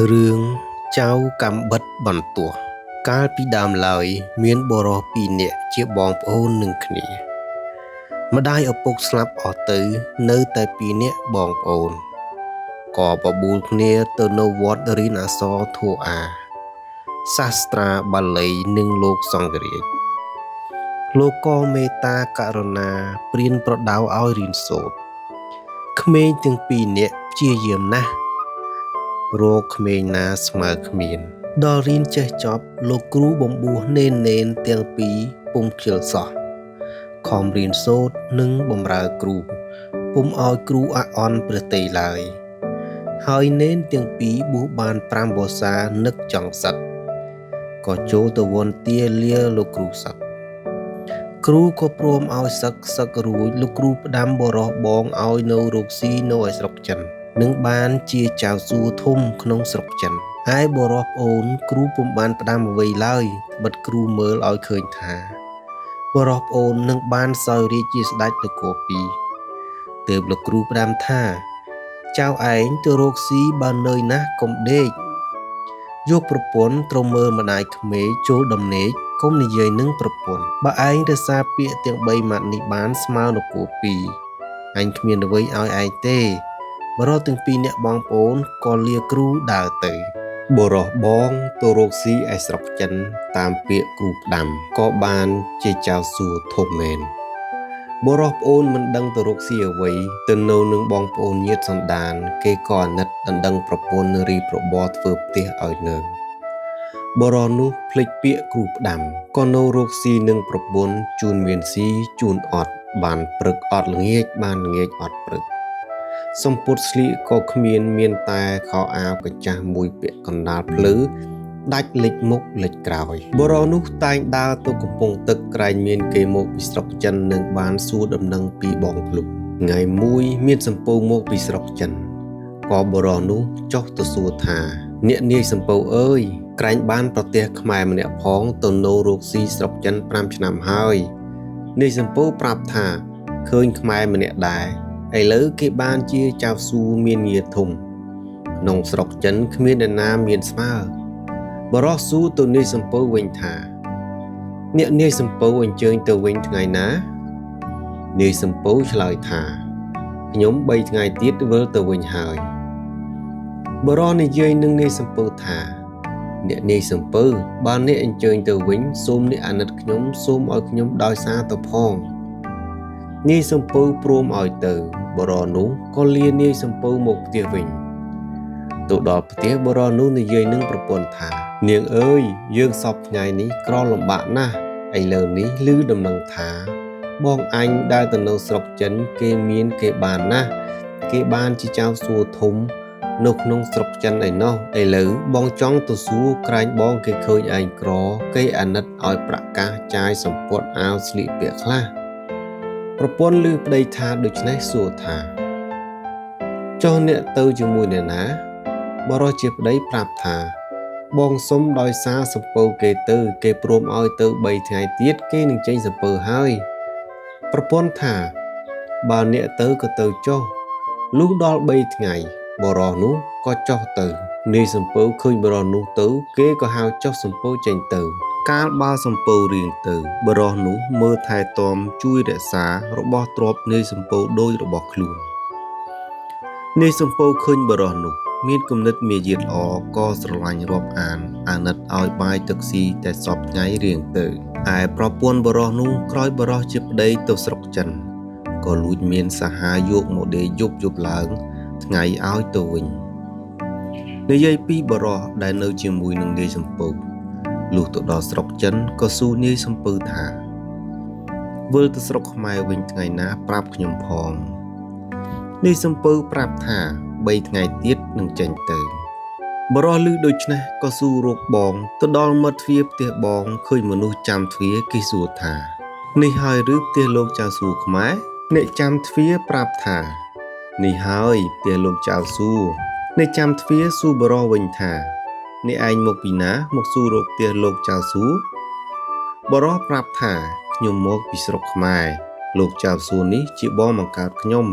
រឿងចៅកំបិតបន្ទោះកាលពីដើមឡើយមានបុរសពីរនាក់ជាបងប្អូននឹងគ្នាម្ដាយឪពុកស្លាប់អស់ទៅនៅតែពីរនាក់បងប្អូនក៏បបួលគ្នាទៅនៅវត្តរៀនអក្សរធម៌អាសាស្ត្រាបាលីនិងលោកសង្ឃរាជលោកក៏មេត្តាករុណាព្រានប្រដៅឲ្យរៀនសូត្រក្មេងទាំងពីរនាក់ព្យាយាមណាស់រកក្មេងណាស្មើគ្មានដល់រៀនចេះចប់លោកគ្រូបំបួសនេនទាំងពីរពុំខ្ជិលសោះខំរៀនសូត្រនិងបម្រើគ្រូពុំឲ្យគ្រូអាក់អន់ព្រះទ័យឡើយហើយនេនទាំងពីរបួសបាន5វស្សានឹកចង់សឹកក៏ចូលទៅវន្ទាលាលោកគ្រូសឹកគ្រូក៏ព្រមឲ្យសឹករួចលោកគ្រូផ្ដាំបរោះបងឲ្យនៅរកស៊ីនៅឯស្រុកចិននឹងបានជាចៅសួធំក្នុងស្រុកចិនឯបរោះប្អូនគ្រូពុំបានផ្ដាំអ្វីឡើយបិទគ្រូមើលឲ្យឃើញថាបរោះប្អូននឹងបានសោយរាជ្យជាស្ដេចនគរពីរទើបលោកគ្រូផ្ដាំថាចៅឯងទៅរកស៊ីបើនឿយណាស់កុំដេកយកប្រពន្ធត្រូវមើលម្ដាយក្មេកចូលដំណេកកុំនិយាយនឹងប្រពន្ធបើឯងរក្សាពាក្យទាំង3ម៉ាត់នេះបានស្មើនគរពីរអញគ្មានអ្វីឲ្យឯងទេបរោះទាំងពីរអ្នកបងប្អូនក៏លាគ្រូដើរទៅបរោះបងទៅរកស៊ីឯស្រុកចិនតាមពាក្យគ្រូផ្ដាំក៏បានជាចៅសួធំមែនបរោះប្អូនមិនដឹងទៅរកស៊ីអ្វីទៅនៅនឹងបងប្អូនញាតិសន្តានគេក៏អាណិតដណ្ដឹងប្រពន្ធរីប្របរធ្វើផ្ទះឲ្យនៅបរោះនោះភ្លេចពាក្យគ្រូផ្ដាំក៏នៅរកស៊ីនឹងប្រពន្ធជូនមានស៊ីជូនអត់បានព្រឹកអត់ល្ងាចបានល្ងាចអត់ព្រឹកសម្ពុតស្លៀកក៏គ្មានតែខោអាវកញ្ចាស់មួយពាក់កណ្ដាលភ្លឺដាច់លិចមុខលិចក្រោយបរោះនោះតែងដើរទៅកំពង់ទឹកក្រែងមានគេមកពីស្រុកចិននឹងបានសួរដំណឹងពីបងខ្លួនថ្ងៃមួយមានសំពៅមកពីស្រុកចិនក៏បរោះនោះចុះទៅសួរថាអ្នកនាយសំពៅអើយក្រែងបានប្រទះខ្មែរម្នាក់ផងទៅនៅរកស៊ីស្រុកចិន5ឆ្នាំហើយនាយសំពៅប្រាប់ថាឃើញខ្មែរម្នាក់ដែរឥឡូវគេបានជាចៅសួមានងារធំក្នុងស្រុកចិនគ្មានអ្នកណាមានស្មើបរោះសួរទៅនាយសំពៅវិញថាអ្នកនាយសំពៅអញ្ជើញទៅវិញថ្ងៃណានាយសំពៅឆ្លើយថាខ្ញុំ3ថ្ងៃទៀតវិលទៅវិញហើយបរោះនិយាយនឹងនាយសំពៅថាអ្នកនាយសំពៅបើអ្នកអញ្ជើញទៅវិញសូមអ្នកអាណិតខ្ញុំសូមឲ្យខ្ញុំដោយសារទៅផងនាយសំពៅព្រមឲ្យទៅបរោះនោះក៏លានាយសំពៅមកផ្ទះវិញទៅដល់ផ្ទះបរោះនោះនិយាយនឹងប្រពន្ធថានាងអើយយើងសពថ្ងៃនេះក្រលំបាកណាស់ឥឡូវនេះឮដំណឹងថាបងអញដែលទៅនៅស្រុកចិនគេមានគេបានណាស់គេបានជាចៅសួធំនៅក្នុងស្រុកចិនឯណោះឥឡូវបងចង់ទៅសួរក្រែងបងគេឃើញឯងក្រគេអាណិតឲ្យប្រកាសចាយសម្ពត់អាវស្លៀកពាក់ខ្លះប្រពន្ធឮប្តីថាដូច្នេះសួរថាចុះអ្នកទៅជាមួយអ្នកណាបរោះជាប្តីប្រាប់ថាបងសុំដោយសារសំពៅគេទៅគេព្រមឲ្យទៅ3ថ្ងៃទៀតគេនឹងចេញសំពៅហើយប្រពន្ធថាបើអ្នកទៅក៏ទៅចុះលុះដល់3ថ្ងៃបរោះនោះក៏ចុះទៅនាយសំពៅឃើញបរោះនោះទៅគេក៏ហៅចុះសំពៅចេញទៅកាលបើសំពៅរៀងទៅបរោះនោះមើលថែទាំជួយរក្សារបស់ទ្រព្យនាយសំពៅដោយរបស់ខ្លួននាយសំពៅឃើញបរោះនោះមានគំនិតមាយាទល្អក៏ស្រឡាញ់រាប់អានអាណិតឲ្យបាយទឹកស៊ីតែសពថ្ងៃរៀងទៅឯប្រពន្ធបរោះនោះក្រោយបរោះជាប្តីទៅស្រុកចិនក៏លួចមានសាហាយយកមកដេកយប់ឡើងថ្ងៃឲ្យទៅវិញនិយាយពីបរោះដែលនៅជាមួយនឹងនាយសំពៅលុះទៅដល់ស្រុកចិនក៏សួរនាយសំពៅថាវិលទៅស្រុកខ្មែរវិញថ្ងៃណាប្រាប់ខ្ញុំផងនាយសំពៅប្រាប់ថា3ថ្ងៃទៀតនឹងចេញទៅបរោះឮដូច្នេះក៏សួររកបងទៅដល់មាត់ទ្វារផ្ទះបងឃើញមនុស្សចាំទ្វារគេសួរថានេះហើយឬផ្ទះលោកចៅសួខ្មែរអ្នកចាំទ្វារប្រាប់ថានេះហើយផ្ទះលោកចៅសួអ្នកចាំទ្វារសួរបរោះវិញថាអ្នកឯងមកពីណាមកសួររកផ្ទះលោកចៅសួបរោះប្រាប់ថាខ្ញុំមកពីស្រុកខ្មែរលោកចៅសួនេះជាបងបង្កើតខ្ញុំ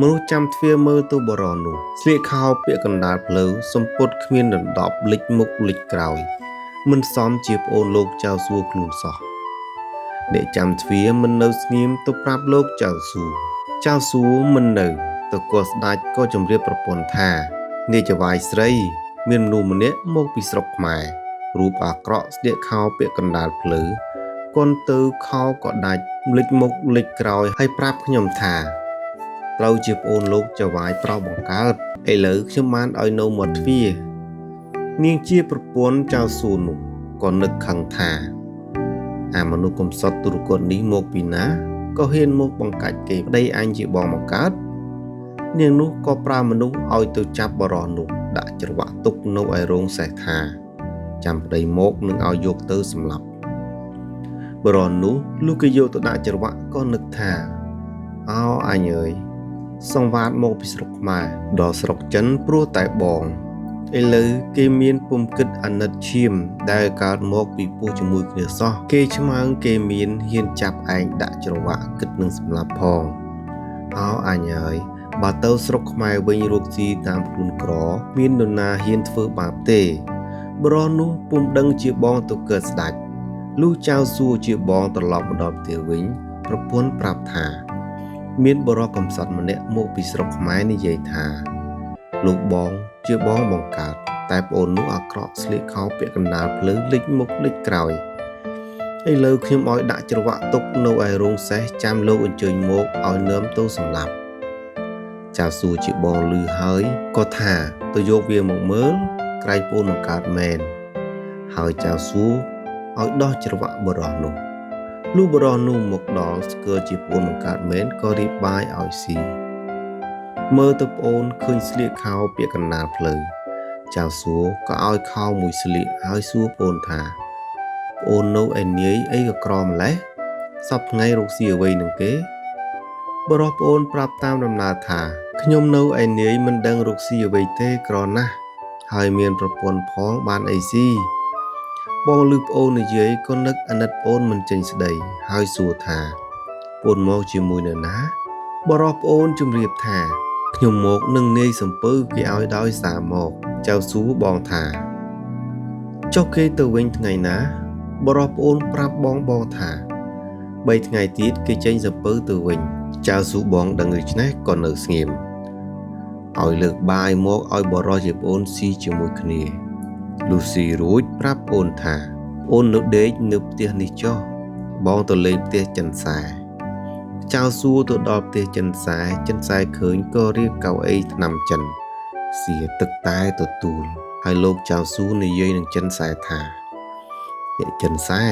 មនុស្សចាំទ្វារមើលទៅបរោះនោះស្លៀកខោពាក់កណ្ដាលផ្លូវសំពត់គ្មានដណ្ដប់លិចមុខលិចក្រោយមិនសមជាប្អូនលោកចៅសួខ្លួនសោះអ្នកចាំទ្វារមិននៅស្ងៀមទៅប្រាប់លោកចៅសួមិននៅទៅក៏ស្ដេចក៏ជម្រាបប្រពន្ធថានាយចវាយស្រីមានមនុស្សម្នាក់មកពីស្រុកខ្មែររូបអាក្រក់ស្លៀកខោពាក់កណ្ដាលផ្លូវកូនទៅខោក៏ដាច់លិចមុខលិចក្រោយហើយប្រាប់ខ្ញុំថាត្រូវជាប្អូនលោកចវាយប្រុសបង្កើតឥឡូវខ្ញុំបានឲ្យនៅមាត់ទ្វារនាងជាប្រពន្ធចៅសួនោះក៏នឹកខឹងថាអាមនុស្សកំសត់ទុរគតនេះមកពីណាក៏ហ៊ានមកបង្កាច់គេប្តីអញជាបងបង្កើតនាងនោះក៏ប្រើមនុស្សឲ្យទៅចាប់បរោះនោះដាក់ច្រវាក់ទុកនៅឯរោងសេះថាចាំប្តីមកនឹងឲ្យយកទៅសម្លាប់បរោះនោះលុះគេយកទៅដាក់ច្រវាក់ក៏នឹកថាអោអញអើយសង្វាតមកពីស្រុកខ្មែរដល់ស្រុកចិនព្រោះតែបងឥឡូវគេមានពុំគិតអាណិតឈាមដែលកើតមកពីពោះជាមួយគ្នាសោះគេឆ្មើងគេមានហ៊ានចាប់ឯងដាក់ច្រវាក់គិតនឹងសម្លាប់ផងអោអញអើយបើទៅស្រុកខ្មែរវិញរកស៊ីតាមខ្លួនក្រមាននរណាហ៊ានធ្វើបាបទេបរោះនោះពុំដឹងជាបងទៅកើតស្ដេចលុះចៅសួជាបងត្រឡប់មកដល់ផ្ទះវិញប្រពន្ធប្រាប់ថាមានបរោះកំសត់ម្នាក់មកពីស្រុកខ្មែរនិយាយថាលោកបងជាបងបង្កើតតែប្អូននោះអាក្រក់ស្លៀកខោពាក់កណ្ដាលភ្លឺលិចមុខលិចក្រោយឥឡូវខ្ញុំឲ្យដាក់ច្រវាក់ទុកនៅឯរោងសេះចាំលោកអញ្ជើញមកឲ្យនាំទៅសម្លាប់ចៅសួជាបងឮហើយក៏ថាទៅយកវាមកមើលក្រែងប្អូនបង្កើតមែនហើយចៅសួឲ្យដោះច្រវាក់បរោះនោះលុះបរោះនោះមកដល់ស្គាល់ជាប្អូនបង្កើតមែនក៏រៀបបាយឲ្យស៊ីមើលទៅប្អូនឃើញស្លៀកខោពាក់កណ្ដាលផ្លូវចៅសួក៏ឲ្យខោមួយស្លៀកហើយសួរប្អូនថាប្អូននៅឯនាយអីក៏ក្រម្លេះសពថ្ងៃរកស៊ីអ្វីនឹងគេបរោះប្អូនប្រាប់តាមដំណើរថាខ្ញុំនៅឯនាយមិនដឹងរកស៊ីអ្វីទេក្រណាស់ហើយមានប្រពន្ធផងបានអីស៊ីបងឮប្អូននិយាយក៏នឹកអាណិតប្អូនមិនចេញស្ដីហើយសួរថាប្អូនមកជាមួយនរណាបរោះប្អូនជម្រាបថាខ្ញុំមកនឹងនាយសំពៅគេឲ្យដោយសារមកចៅសួបងថាចុះគេទៅវិញថ្ងៃណាបរោះប្អូនប្រាប់បងថា3ថ្ងៃទៀតគេចេញសំពៅទៅវិញចៅសួបងដឹងដូច្នេះក៏នៅស្ងៀមឲ្យលើកបាយមកឲ្យបរោះជាប្អូនស៊ីជាមួយគ្នាលូស៊ីរួចប្រាប់ប្អូនថាអូននៅដេកនៅផ្ទះនេះចុះបងទៅលេងផ្ទះចិនសែចៅសួទៅដល់ផ្ទះចិនសែឃើញក៏រៀបកៅអីថ្នាំចិនសៀទឹកតែទទួលហើយលោកចៅសួនិយាយនឹងចិនសែថាអ្នកចិនសែ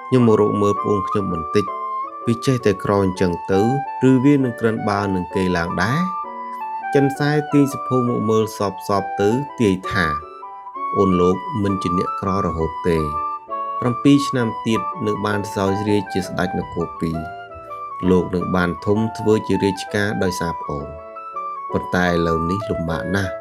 ខ្ញុំមករកមើលប្អូនខ្ញុំបន្តិចវាចេះតែក្រអញ្ចឹងទៅឬវានឹងក្រិនបើនឹងគេឡើងដែរចិនសែទាញសភៅមកមើលសពទៅទាយថាអូនលោកមិនជាអ្នកក្ររហូតទេ7ឆ្នាំទៀតនឹងបានសោយរាជជាស្ដេចនគរ2លោកនឹងបានធំធ្វើជារាជការដោយសារប្អូនប៉ុន្តែឥឡូវនេះលំបាកណាស់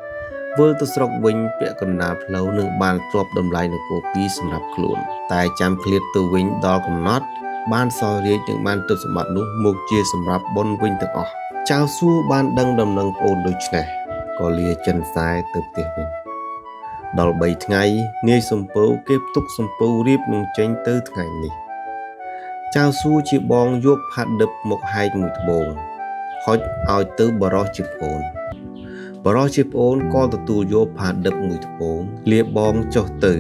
វិលទៅស្រុកវិញពាក់កណ្ដាលផ្លូវនឹងបានទ្រព្យតម្លៃនគរ2សម្រាប់ខ្លួនតែចាំឃ្លាតទៅវិញដល់កំណត់បានសោយរាជនឹងបានទ្រព្យសម្បត្តិនោះមកជាសម្រាប់បុណ្យវិញទាំងអស់ចៅសួបានដឹងដំណឹងប្អូនដូច្នេះក៏លាចិនសែទៅផ្ទះវិញដល់3ថ្ងៃនាយសំពៅគេផ្ទុកសំពៅរៀបនឹងចេញទៅថ្ងៃនេះចៅសួជាបងយកផាឌិបមកហែកមួយត្បូងហុចឲ្យទៅបរោះជាប្អូនក៏ទទួលយកផាឌិបមួយត្បូងលាបងចុះទៅ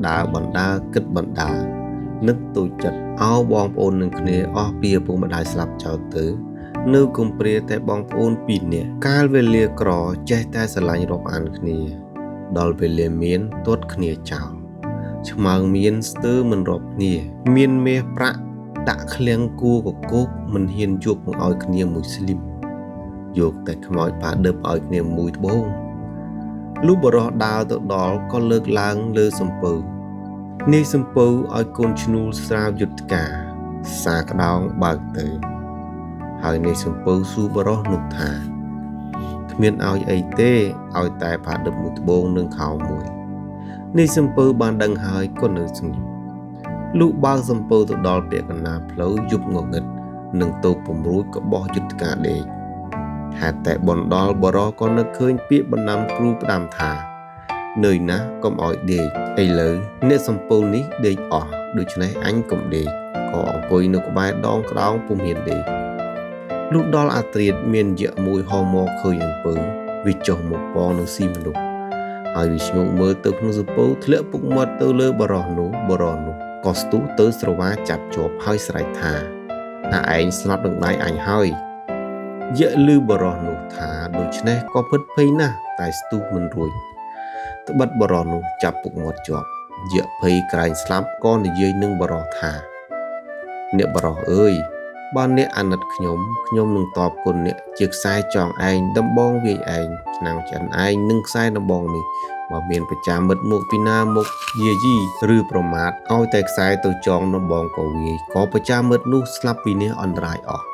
ដើរបណ្ដាគិតបណ្ដានឹកទូចចិត្តអោបងប្អូននឹងគ្នាអស់ពីឪពុកម្ដាយស្លាប់ចោលទៅនៅគំព្រាតែបងប្អូន2នាក់កាលវេលាក្រចេះតែស្រឡាញ់រាប់អានគ្នាដល់វេលាមានទាត់គ្នាចោលឆ្មើងមានស្ទើរមិនរាប់គ្នាមានមាសប្រាក់ដាក់ឃ្លាំងគួរកគោកមិនហ៊ានយកមកឲ្យគ្នាមួយស្លីមយកតែខ្មោចផាឌិបឲ្យគ្នាមួយត្បូងលុះបរោះដើរទៅដល់ក៏លើកឡើងលើសំពៅនាយសំពៅឲ្យកូនឈ្នួលស្រាវយុទ្ធការសារក្តោងបើកទៅហើយនាយសំពៅសួរបរោះនោះថាគ្មានឲ្យអីទេឲ្យតែផាឌិបមួយត្បូងនិងខោមួយនាយសំពៅបានដឹងហើយក៏នៅស្ងៀមលុះបើកសំពៅទៅដល់ពាក់កណ្ដាលផ្លូវយប់ងងឹតនឹងទៅពំរួចក៏បោះយុទ្ធការដេក ហេតុតែបនដល់បរោះក៏នឹកឃើញពាក្យបណ្ដាំគ្រូផ្ដាំថានឿយណាស់កុំឲ្យដេកឥឡូវអ្នកសំពូលនេះដេកអស់ដូច្នេះអញកុំដេកក៏អង្គុយនៅក្បែរដងក្តោងពុំហ៊ានដេកលុះដល់អាត្រៀតមានយក្សមួយហោមកឃើញអំពើវាចុះមកពងនឹងស៊ីមនុស្សហើយវាឆ្ងល់មើលទៅក្នុងសំពៅធ្លាក់ពុកមាត់ទៅលើបរោះនោះក៏ស្ទុះទៅស្រវាចាប់ជាប់ហើយស្រែកថាឯងស្លាប់នឹងដៃអញហើយយក្សឮបរោះនោះថាដូច្នេះក៏ពិតភ័យណាស់តែស្ទុះមិនរួចត្បិតបរោះនោះចាប់ពុកមាត់ជាប់យក្សភ័យក្រែងស្លាប់ក៏និយាយនឹងបរោះថាអ្នកបរោះអើយបើអ្នកអាណិតខ្ញុំនឹងតបគុណអ្នកជាខ្សែចងឯងដំបងវាយឯងឆ្នាំងចិនឯងនឹងខ្សែដំបងនេះបើមានប្រចាំមិត្តមកពីណាមកយាយីឬប្រមាថឲ្យតែខ្សែទៅចងដំបងក៏វាយក៏ប្រចាំមិត្តនោះស្លាប់ពីនេះអន្តរាយអស់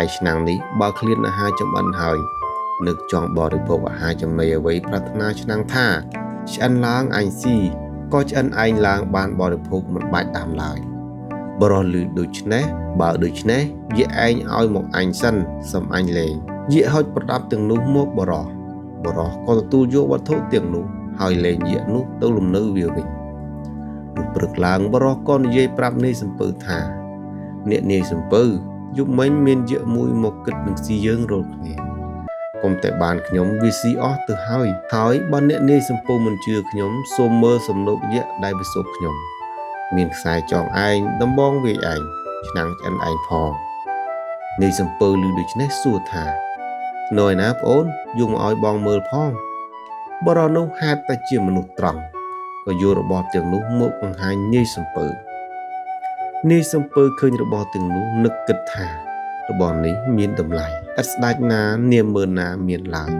ឯឆ្នាំងនេះបើឃ្លានអាហារចំអិនហើយនឹកចង់បរិភោគអាហារចំណីអ្វីប្រាថ្នាឆ្នាំងថាឆ្អិនឡើងអញស៊ីក៏ឆ្អិនឯងឡើងបានបរិភោគមិនបាច់តាមឡើយបរោះឮដូច្នេះបើដូច្នេះយក្សឯងឲ្យមកអញសិនសុំអញលេងយក្សហុចប្រដាប់ទាំងនោះមកបរោះក៏ទទួលយកវត្ថុទាំងនោះហើយលេងយក្សនោះទៅលំនៅវាវិញលុះព្រឹកឡើងបរោះក៏និយាយប្រាប់នាយសំពៅថាអ្នកនាយសំពៅយប់មិញមានយក្សមួយមកគិតនឹងស៊ីយើងរាល់គ្នាកុំតែបានខ្ញុំវាស៊ីអស់ទៅហើយបើអ្នកនាយសំពៅមិនជឿខ្ញុំសូមមើលសំណូកយក្សដែលវាសូកខ្ញុំមានខ្សែចងឯងដំបងវាយឯងឆ្នាំងឆ្អិនឯងផងនាយសំពៅឮដូច្នេះសួរថានៅឯណាប្អូនយកមកឲ្យបងមើលផងបរោះនោះហេតុតែជាមនុស្សត្រង់ក៏យករបស់ទាំងនោះមកបង្ហាញនាយសំពៅឃើញរបស់ទាំងនោះនឹកគិតថារបស់នេះមានតម្លៃឥតស្ដេចណានាមមើលណាមានឡើយ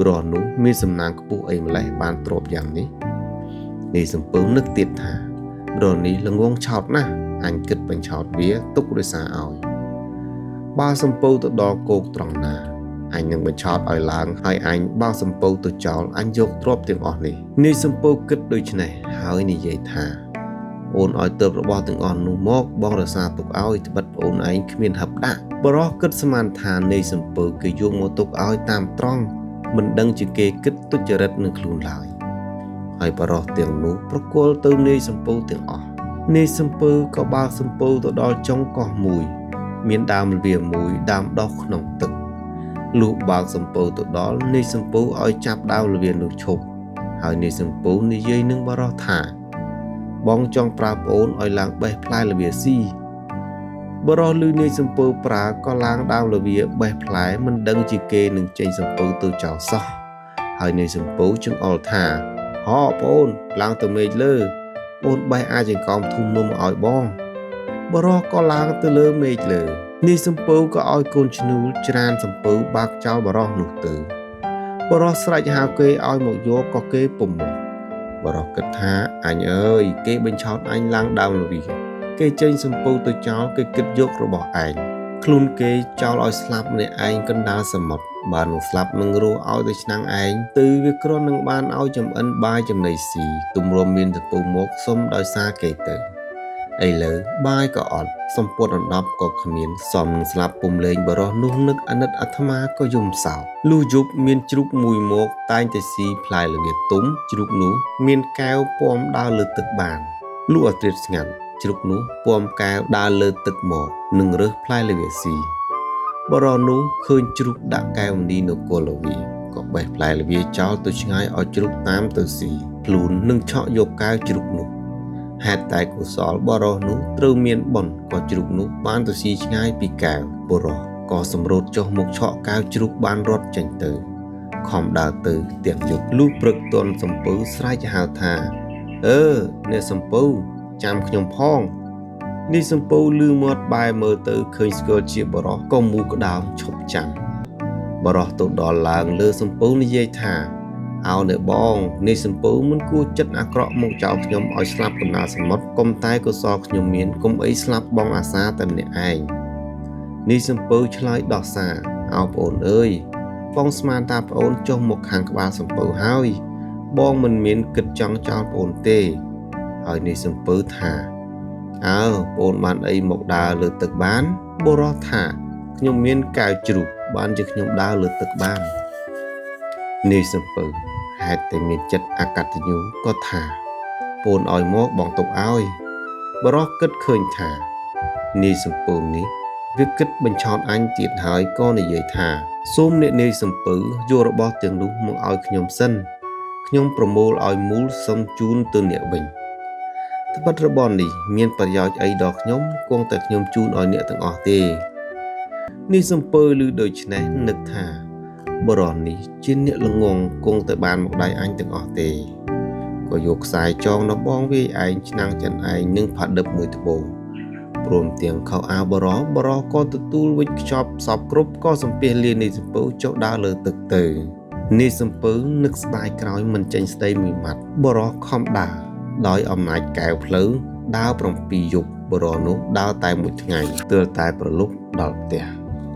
បរោះនោះមានសំណាងខ្ពស់អីម្លេះបានទ្រព្យយ៉ាងនេះនាយសំពៅនឹកទៀតថាបរោះនេះល្ងងឆោតណាស់អញគិតបញ្ឆោតវាទុករក្សាឲ្យបើសំពៅទៅដល់គោកត្រង់ណាអញនឹងបញ្ឆោតឲ្យឡើងហើយអញបើសំពៅទៅចោលអញយកទ្រព្យទាំងអស់នេះនាយសំពៅគិតដូច្នេះហើយនិយាយថាអូនឲ្យទើបរបស់ទាំងអស់នោះមកបងរក្សាទុកឲ្យត្បិតអូនឯងគ្មានហឹបដាក់បរោះគិតស្មានថានាយសំពៅគេយកមកទុកឲ្យតាមត្រង់មិនដឹងជាគេគិតទុច្ចរិតនឹងខ្លួនឡើយហើយបរោះទាំងនោះប្រគល់ទៅនាយសំពៅទាំងអស់នាយសំពៅក៏បើកសំពៅទៅដល់ចុងកោះមួយមានដើមល្វាមួយដើមដុះក្នុងទឹកលុះបើកសំពៅទៅដល់នាយសំពៅឲ្យចាប់ដើមល្វានោះឈប់ហើយនាយសំពៅនិយាយនឹងបរោះថាបងចង់ប្រើប្អូនឲ្យឡើងបេះផ្លែល្វាស៊ីបរោះឮនាយសំពៅប្រើក៏ឡើងដើមល្វាបេះផ្លែមិនដឹងជាគេនឹងចេញសំពៅទៅចោលសោះហើយនាយសំពៅចង្អុលថាហោប្អូនឡើងទៅមេឃលើប្អូនបេះអាចចង្កោមធុំនំឲ្យបងបរោះក៏ឡើងទៅលើមេឃលើនាយសំពៅក៏ឲ្យកូនឈ្នួលច្រានសំពៅបាក់ចោលបរោះនោះទៅបរោះស្រែកហៅគេឲ្យមកយកក៏គេពុំមកបរោះគិតថាអញអើយគេបញ្ឆោតអញឡើងដើមល្វាគេចេញសំពៅទៅចោលគេគិតយករបស់ឯងខ្លួនគេចោលឲ្យស្លាប់ម្នាក់ឯងកណ្ដាលសមុទ្របើនឹងស្លាប់នឹងរស់ឲ្យទៅឆ្នាំងឯងទៅវាគ្រាន់នឹងបានឲ្យចំអិនបាយចំណីស៊ីទម្រាំមានសំពៅមកសុំដោយសារគេទៅឥឡូវបាយក៏អត់សំពត់អណ្ដប់ក៏គ្មានសំនឹងស្លាប់ពុំលេងបរោះនោះនឹកអាណិតអាត្មាក៏យំសោកលុះយប់មានជ្រូកមួយមកតែងតែស៊ីផ្លែល្វាទុំជ្រូកនោះមានកែវពំដើរលើទឹកបានលុះអាត្រៀតស្ងាត់ជ្រូកនោះពំកែវដើរលើទឹកមកនឹងរើសផ្លែល្វាស៊ីបរោះនោះឃើញជ្រូកដាក់កែវមនីនៅគល់ល្វាក៏បេះផ្លែល្វាចោលទៅឆ្ងាយឲ្យជ្រូកតាមទៅស៊ីខ្លួននឹងឆក់យកកែវជ្រូកនោះហេតុតែកុសលបរោះនោះត្រូវមានបុណ្យក៏ជ្រូកនោះបានទៅស៊ីឆ្ងាយពីកែវបរោះក៏សម្រូតចុះមកឆក់កែវជ្រូកបានរត់ចេញទៅខំដើរទៅទាំងយប់លុះព្រឹកទាន់សំពៅស្រែកហៅថាអ្នកសំពៅចាំខ្ញុំផងនេះសំពៅលឺមាត់បែរមើលទៅឃើញស្គាល់ជាបរោះក៏មូក្តោងឈប់ចាំបរោះទៅដល់ឡើងលើសំពៅនិយាយថាអោនៅបងនេះសំពៅមិនគួរចិត្តអាក្រក់មកចោលខ្ញុំឲ្យស្លាប់កណ្ដាលសមុទ្រកុំតែកុសលខ្ញុំមានកុំអីស្លាប់បងអាសាតែម្នាក់ឯងនេះសំពៅឆ្លើយដោះសារអោប្អូនអើយបងស្មានតាប្អូនចុះមកខាងក្បាលសំពៅហើយបងមិនមានគិតចង់ចោលប្អូនទេហើយនេះសំពៅថាអើប្អូនបានអីមកដើរលើទឹកបានបរោះថាខ្ញុំមានកែវជ្រូក បានជាខ្ញុំដើរលើទឹកបាននាយសំពៅហេតុតែមានចិត្តអកតញ្ញូក៏ថាពូនឲ្យមកបងទុកឲ្យបរោះគិតឃើញថានាយសំពៅនេះវាគិតបញ្ឆោតអញទៀតហើយក៏និយាយថាសូមអ្នកនាយសំពៅយករបស់ទាំងនោះមកឲ្យខ្ញុំសិនខ្ញុំប្រមូលឲ្យមូលសុំជូនទៅអ្នកវិញត្បិតរបស់នេះមានប្រយោជន៍អីដល់ខ្ញុំគង់តែខ្ញុំជូនឲ្យអ្នកទាំងអស់ទេនាយសំពៅឮដូច្នេះនឹកថាបរោះនេះជាអ្នកល្ងងគង់តែបានមកដៃអញទាំងអស់ទេក៏យកខ្សែចងនៅបងវាយឯងឆ្នាំងចិនឯងនិងផាឌិបមួយត្បូងព្រមទាំងខោអាវបរោះក៏ទទួលវិចខ្ចប់សពគ្រប់ក៏សំពះលានាយសំពៅចុះដើរលើទឹកទៅនាយសំពៅនឹកស្ដាយក្រោយមិនចេញស្ដីមួយម៉ាត់បរោះខំដើរដោយអំណាចកែវផ្លូវដើរ7យប់បរោះនោះដើរតែមួយថ្ងៃទើបតែប្រលប់ដល់ផ្ទះ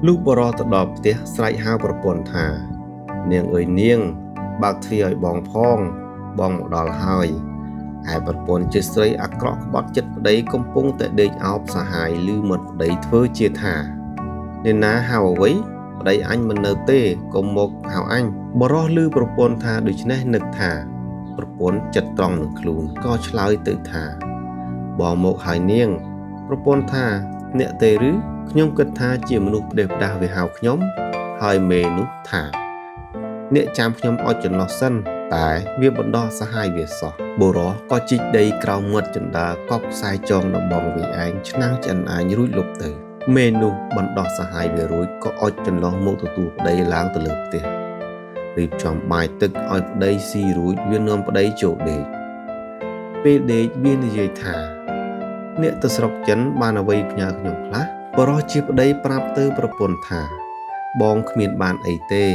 លុះបរោះទៅដល់ផ្ទះស្រែកហៅប្រពន្ធថានាងអើយនាងបើកទ្វារឲ្យបងផងបងមកដល់ហើយឯប្រពន្ធជាស្រីអាក្រក់ក្បត់ចិត្តប្តីកំពុងតែដេកអោបសហាយឮមាត់ប្តីធ្វើជាថាអ្នកណាហៅអ្វីប្តីអញមិននៅទេកុំមកហៅអញបរោះឮប្រពន្ធថាដូច្នេះនឹកថាប្រពន្ធចិត្តត្រង់នឹងខ្លួនក៏ឆ្លើយទៅថាបងមកហើយនាងប្រពន្ធថាអ្នកទេឬខ្ញុំគិតថាជាមនុស្សផ្ដេសផ្ដាសវាហៅខ្ញុំហើយមេនោះថាអ្នកចាំខ្ញុំឲ្យចន្លោះសិនតែវាបណ្ដោះសហាយវាសោះបុរសក៏ជីកដីក្រោមមាត់ចន្ទាកប់ខ្សែចងដំបងវាឯងឆ្នាំងចិនឯងរួចលុបទៅមេនោះបណ្ដោះសហាយវារួចក៏អុចចន្លោះមកទទួលប្តីឡើងទៅលើផ្ទះរៀបចំបាយទឹកឲ្យប្តីស៊ីរួចវានាំប្តីចូលដេកពេលដេកវានិយាយថាអ្នកទៅស្រុកចិនបានអ្វីផ្ញើខ្ញុំខ្លះបរោះជាប្តីប្រាប់ទៅប្រពន្ធថាបងគ្មានបានអីទេ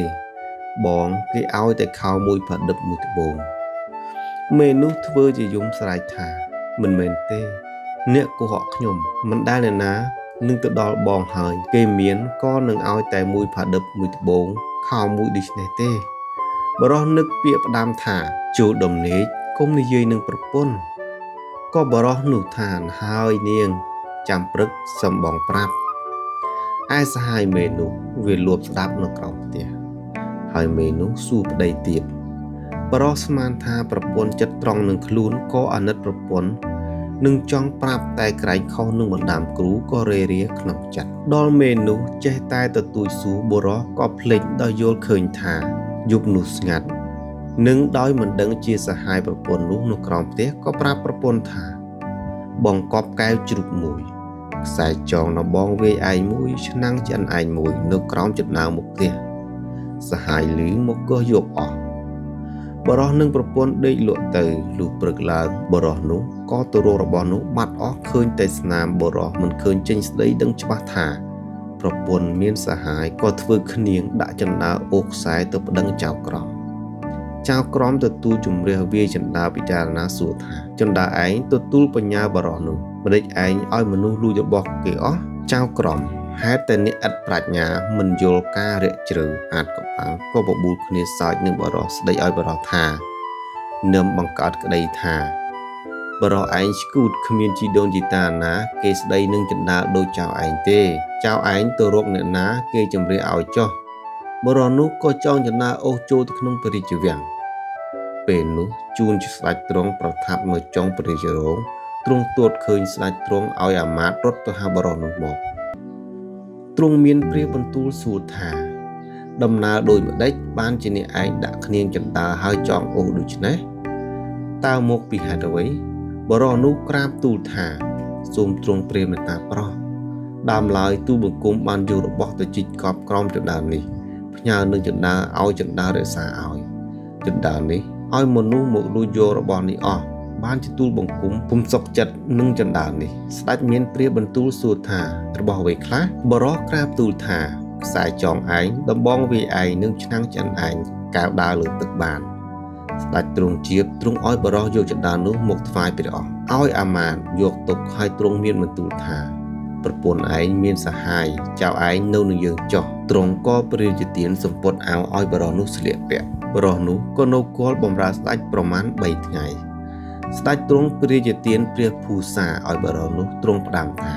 បងគេឲ្យតែខោមួយផាឌិបមួយត្បូងមេនោះធ្វើជាយំស្រែកថាមិនមែនទេអ្នកកុហកខ្ញុំមិនដែលអ្នកណានឹងទៅដល់បងហើយគេមានក៏នឹងឲ្យតែមួយផាឌិបមួយត្បូងខោមួយដូចនេះទេបរោះនឹកពាក្យផ្ដាំថាចូលដំណេកកុំនិយាយនឹងប្រពន្ធក៏បរោះនោះថាហើយនាងចាំព្រឹកសំបងប្រាប់ឯសហាយមេនោះវាលួបស្ដាប់នៅក្រោមផ្ទះហើយមេនោះសួរប្តីទៀតបរោះស្មានថាប្រពន្ធចិត្តត្រង់នឹងខ្លួនក៏អាណិតប្រពន្ធនឹងចង់ប្រាប់តែក្រែងខុសនឹងបណ្ដាំគ្រូក៏រេរាក្នុងចិត្តដល់មេនោះចេះតែទទូចសួរបរោះក៏ភ្លេចដល់យល់ឃើញថាយប់នោះស្ងាត់នឹងដោយមិនដឹងជាសហាយប្រពន្ធនោះនៅក្រោមផ្ទះក៏ប្រាប់ប្រពន្ធថាបងកប់កែវជ្រូកមួយខ្សែចងនៅបងវាយឯងមួយឆ្នាំងចិនឯងមួយនៅក្រោមចិត្តដើមមុខផ្ទះសហាយលឺមកក៏យកអស់បរោះនឹងប្រពន្ធដេកលក់ទៅលុះព្រឹកឡើងបរោះនោះក៏ទៅរករបស់នោះបាត់អស់ឃើញតែស្នាមបរោះមិនឃើញចេញស្ដីដឹងច្បាស់ថាប្រពន្ធមានសហាយក៏ធ្វើឃ្នៀងដាក់ចណ្ដើអូសខ្សែទៅប្តឹងចៅក្រមទទួលជំរះវាចណ្ដើពិចារណាសួរថាចណ្ដើឯងទទួលបញ្ញាបរោះនោះម្ដេចឯងឲ្យមនុស្សលួចរបស់គេអស់ចៅក្រមហេតុតែអ្នកឥតប្រាជ្ញាមិនយល់ការរាក់ជ្រៅអាចកំបាំងក៏បបួលគ្នាសើចនឹងបរោះស្ដីឲ្យបរោះថានឹមបង្កើតក្តីថាបរោះឯងស្គូតគ្មានជីដូនជីតាណាគេស្ដីនឹងចណ្ដើដូចចៅឯងទេចៅឯងទៅរកអ្នកណាគេជំរះឲ្យចុះបរោះនោះក៏ចងចណ្ដើអូសចូលទៅក្នុងព្រះរាជវាំងពេលនោះជួនជាស្ដេចទ្រង់ប្រថាប់នៅចុងព្រះរាជរោងទ្រង់ទួតឃើញស្ដេចទ្រង់ឲ្យអាមាត្យរត់ទៅហៅបរោះនោះមកទ្រង់មានព្រាបន្ទូលសួរថាដំណើរដូចម្ដេចបានជាអ្នកឯងដាក់ឃ្នៀងចណ្ដើហើយចងអូសដូច្នេះតើមកពីហេតុអ្វីបរោះនោះក្រាបទូលថាសូមទ្រង់ព្រាមេត្តាប្រោះដើមឡើយទូលបង្គំបានយករបស់ទៅជីកកប់ក្រោមចណ្ដើនេះផ្ញើនឹងចណ្ដើឲ្យចណ្ដើរក្សាឲ្យចណ្ដើនេះឲ្យមនុស្សមកលួចយករបស់នេះអស់បានជាទូលបង្គំពុំសុខចិត្តនឹងចណ្ដើនេះស្ដេចមានព្រាបន្ទូលសួរថារបស់អ្វីខ្លះបរោះក្រាបទូលថាខ្សែចងឯងដំបងវាឯងនិងឆ្នាំងចិនឯងកែវដើរលើទឹកបានស្ដេចទ្រង់ជាបទ្រង់ឲ្យបរោះយកចណ្ដើនោះមកថ្វាយព្រះអង្គឲ្យអាមាត្យយកទុកឲ្យទ្រង់មានបន្ទូលថាប្រពន្ធឯងមានសហាយចៅឯងនៅនឹងយើងចុះទ្រង់ក៏ព្រះរាជទានសម្ពត់អាវឲ្យបរោះនោះស្លៀកពាក់បរោះនោះក៏នៅគល់បម្រើស្ដេចប្រមាណ3ថ្ងៃស្ដេចទ្រង់ព្រះរាជទានព្រះភូសាឲ្យបរោះនោះទ្រង់ផ្ដាំថា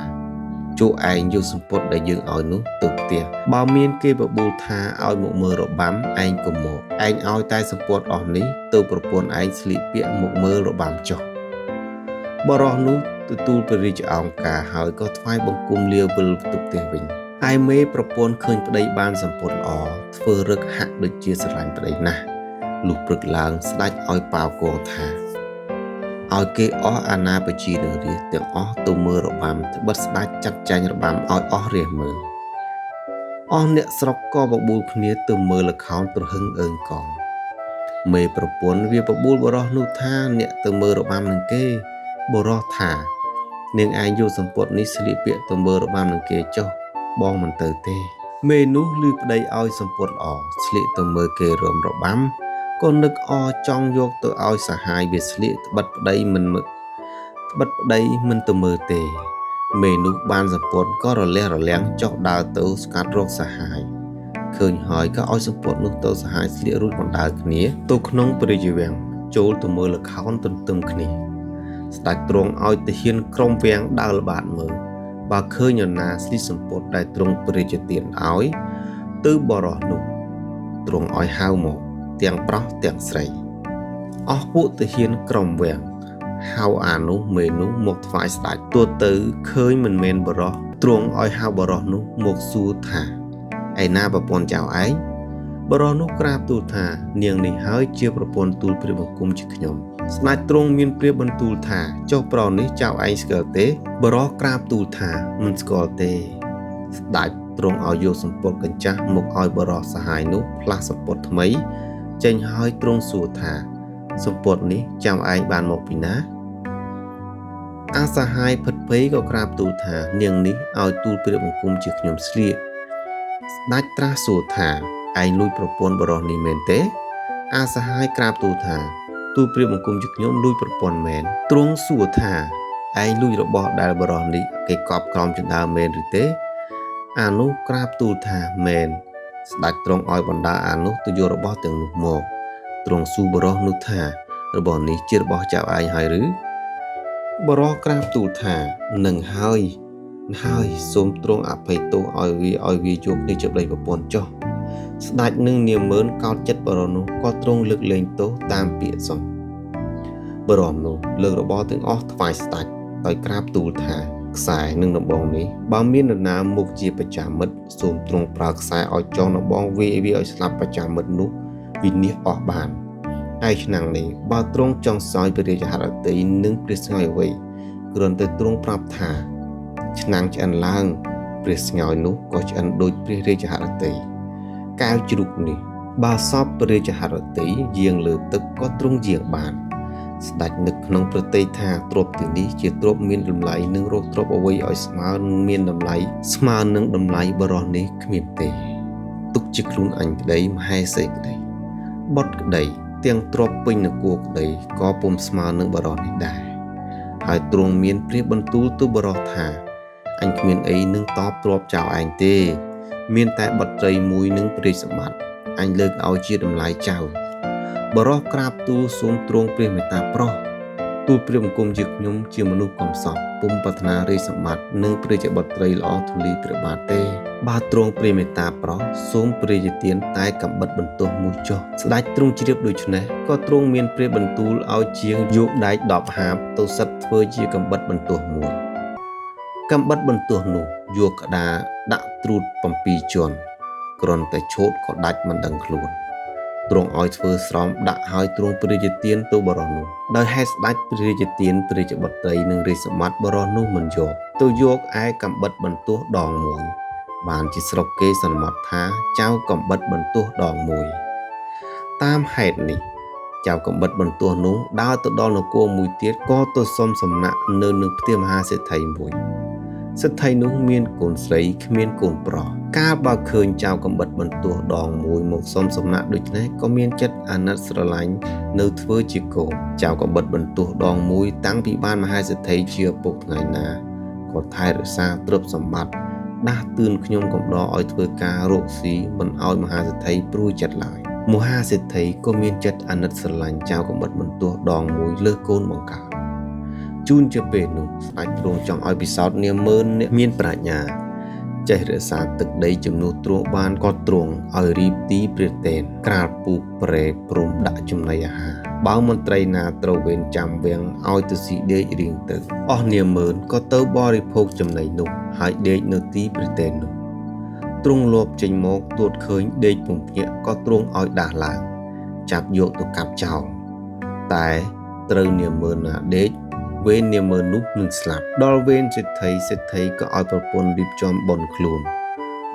ជួឯងយកសម្ពត់ដែលយើងឲ្យនោះទៅផ្ទះបើមានគេបបួលថាឲ្យមកមើលរបាំឯងក៏មកឯងឲ្យតែសម្ពត់អស់នេះទៅប្រពន្ធឯងស្លៀកពាក់មកមើលរបាំចុះបរោះនោះទទួលព្រះរាជអង្ការហើយក៏ថ្វាយបង្គំលាវិលទៅផ្ទះវិញឯមេប្រពន្ធឃើញប្តីបានសម្ពត់ល្អធ្វើរឹកហាក់ដូចជាស្រឡាញ់ប្តីណាស់លុះព្រឹកឡើងស្ដេចឲ្យប៉ាវគងថាឲ្យគេអស់អាណាប្រជារាស្ត្រទាំងអស់ទៅមើលរបាំត្បិតស្ដេចចាត់ចែងរបាំឲ្យអស់រាស្ត្រមើលអស់អ្នកស្រុកក៏បបួលគ្នាទៅមើលល្ខោនត្រហឹងអើងកងមេប្រពន្ធវាបបួលបរោះនោះថាអ្នកទៅមើលរបាំនឹងគេបរោះថានាងឯងយកសម្ពត់នេះស្លៀកពាក់ទៅមើលរបាំនឹងគេចុះបងមិនទៅទេមេនោះឮប្តីឲ្យសម្ពត់ល្អស្លៀកទៅមើលគេរំរបាំក៏នឹកចង់យកទៅឲ្យសហាយវាស្លៀកត្បិតប្តីមិនទៅមើលទេមេនោះបានសម្ពត់ក៏រលះរលាំងចុះដើរទៅស្កាត់រកសហាយឃើញហើយក៏ឲ្យសម្ពត់នោះទៅសហាយស្លៀករួចបណ្ដើរគ្នាទៅក្នុងព្រះរាជវាំងចូលទៅមើលល្ខោនទន្ទឹមគ្នាស្ដេចទ្រង់ឲ្យទាហានក្រុមវាំងដើរល្បាតមើលបើឃើញនរណាស្លៀកសម្ពត់ដែលទ្រង់ព្រះរាជទានឲ្យទៅបរោះនោះទ្រង់ឲ្យហៅមកទាំងប្រុសទាំងស្រីអស់ពួកទាហានក្រុមវាំងហៅអានោះមេនោះមកថ្វាយស្ដេចទោះទៅឃើញមិនមែនបរោះទ្រង់ឲ្យហៅបរោះនោះមកសួរថាឯណាប្រពន្ធចៅឯងបរោះនោះក្រាបទូលថានាងនេះហើយជាប្រពន្ធទូលព្រះបង្គំជាខ្ញុំស្ដេចទ្រង់មានព្រះបន្ទូលថាចុះប្រុសនេះចៅឯងស្គាល់ទេបរោះក្រាបទូលថាមិនស្គាល់ទេស្ដេចទ្រង់ឲ្យយកសម្ពត់កញ្ចាស់មកឲ្យបរោះសហាយនោះផ្លាស់សម្ពត់ថ្មីចេញហើយទ្រង់សួរថាសម្ពត់នេះចៅឯងបានមកពីណាអាសហាយភិតភ័យក៏ក្រាបទូលថានាងនេះឲ្យទូលព្រះបង្គំជាខ្ញុំស្លៀកស្ដេចត្រាស់សួរថាឯងលួចប្រពន្ធបរោះនេះមែនទេអាសហាយក្រាបទូលថាទូលព្រះបង្គំជាខ្ញុំលួចប្រពន្ធមែនទ្រង់សួរថាឯងលួចរបស់ដែលបរោះនេះគេកប់ក្រោមជណ្ដើរមែនឬទេអានោះក្រាបទូលថាមែនស្ដេចទ្រង់ឲ្យបណ្ដាអានោះទៅយករបស់ទាំងនោះមកទ្រង់សួរបរោះនោះថារបស់នេះជារបស់ចៅឯងហើយឬបរោះក្រាបទូលថានឹងហើយសូមទ្រង់អភ័យទោសឲ្យវាយកនេះជាប្តីប្រពន្ធចុះស្ដេចនឹងនាម៉ឺនកោតចិត្តបរោះនោះក៏ទ្រង់លើកលែងទោសតាមពាក្យសោះបរោះនោះលើករបស់ទាំងអស់ថ្វាយស្ដេចដោយក្រាបទូលថាខ្សែនិងដំបងនេះបើមាននរណាមកជាបច្ចាមិត្តសូមទ្រង់ប្រើខ្សែឲ្យចងដំបងវាឲ្យស្លាប់បច្ចាមិត្តនោះវិនិច្ឆ័យអស់បានឯឆ្នាំងនេះបើទ្រង់ចង់សោយព្រះរាជហឫទ័យនិងព្រះស្ងោយអ្វីគ្រាន់តែទ្រង់ប្រាប់ថាឆ្នាំងឆ្អិនឡើងព្រះស្ងោយនោះក៏ឆ្អិនដូចព្រះរាជហឫទ័យកែវជ្រូកនេះបើសពព្រះរាជហឫទ័យយាងលើទឹកក៏ទ្រង់យាងបានស្ដេចនឹកក្នុងប្រតិថាទ្រព្យទាំងនេះជាទ្រព្យមានតម្លៃនិងរកទ្រព្យអ្វីឲ្យស្មើមានតម្លៃស្មើនឹងតម្លៃបរោះនេះគ្មានទេទុកជាខ្លួនអញក្តីមហេសីក្តីបុត្រក្តីទាំងទ្រព្យពេញនគរក្តីក៏ពុំស្មើនឹងបរោះនេះដែរហើយទ្រង់មានព្រះបន្ទូលទៅបរោះថាអញគ្មានអីនឹងតបទ្រព្យចៅឯងទេមានតែបុត្រីមួយនឹងព្រះសម្បត្តិអញលើកឲ្យជាតម្លៃចៅបរោះក្រាបទូលសូមទ្រង់ព្រះមេត្តាប្រោះទូលព្រះបង្គំជាខ្ញុំជាមនុស្សកំសត់ពុំប្រាថ្នារាជសម្បត្តិនិងព្រះជាបុត្រីល្អធូលីព្រះបាទទេបើទ្រង់ព្រះមេត្តាប្រោះសូមព្រះរាជទានតែកំបិតបន្ទោះមួយចុះស្ដេចទ្រង់ជ្រាបដូច្នេះក៏ទ្រង់មានព្រះបន្ទូលឲ្យជាងយកដែក10ហាបទៅសិតធ្វើជាកំបិតបន្ទោះមួយកំបិតបន្ទោះនោះយកក្តារដាក់ទ្រូត7ជាន់គ្រាន់តែឆូតក៏ដាច់មិនដឹងខ្លួនទ្រង់ឲ្យធ្វើស្រោមដាក់ឲ្យទ្រង់ព្រះរាជទានទៅបរោះនោះដោយហេតុស្ដេចព្រះរាជទានព្រះរាជបុត្រីនិងរាជសម្បត្តិបរោះនោះមិនយកទៅយកឯកំបិតបន្ទោះដងមួយបានជាស្រុកគេសន្មតថាចៅកំបិតបន្ទោះដងមួយតាមហេតុនេះចៅកំបិតបន្ទោះនោះដើរទៅដល់នគរមួយទៀតក៏ទៅសុំសំណាក់នៅនឹងផ្ទះមហាសេដ្ឋីមួយសេដ្ឋីនោះមានកូនស្រីគ្មានកូនប្រុសកាលបើឃើញចៅកំបិតបន្ទោះដងមួយមកសុំសំណាក់ដូច្នេះក៏មានចិត្តអាណិតស្រឡាញ់នៅធ្វើជាកូនចៅកំបិតបន្ទោះដងមួយតាំងពីបានមហាសេដ្ឋីជាឪពុកថ្ងៃណាក៏ថែរក្សាទ្រព្យសម្បត្តិដាស់តឿនខ្ញុំកំដរឲ្យធ្វើការរកស៊ីមិនឲ្យមហាសេដ្ឋីព្រួយចិត្តឡើយមហាសេដ្ឋីក៏មានចិត្តអាណិតស្រឡាញ់ចៅកំបិតបន្ទោះដងមួយលើកូនបង្កើត ជួនជាពេលនោះស្ដេចទ្រង់ចង់ឲ្យពិសោធន៍នាមមើលអ្នកមានប្រាជ្ញាចេះរក្សាទឹកដីជំនួសទ្រង់បានក៏ទ្រង់ឲ្យរៀបទីព្រះតេនក្រាលពូកប្រេព្រមដាក់ចំណីអាហារបើមន្ត្រីណាត្រូវវេនចាំវាំងឲ្យទៅស៊ីដេករៀងទៅអស់នាមក៏ទៅបរិភោគចំណីនោះហើយដេកនៅទីព្រះតេននោះទ្រង់លបចេញមកទួតឃើញដេកពំភ្ញាក់ក៏ទ្រង់ឲ្យដាស់ឡើងចាប់យកទៅកាប់ចោលតែត្រូវនាមណាដេកវេននាមនោះនឹងស្លាប់ដល់វេនសេដ្ឋីក៏ឲ្យប្រពន្ធរៀបចំបន់ខ្លួន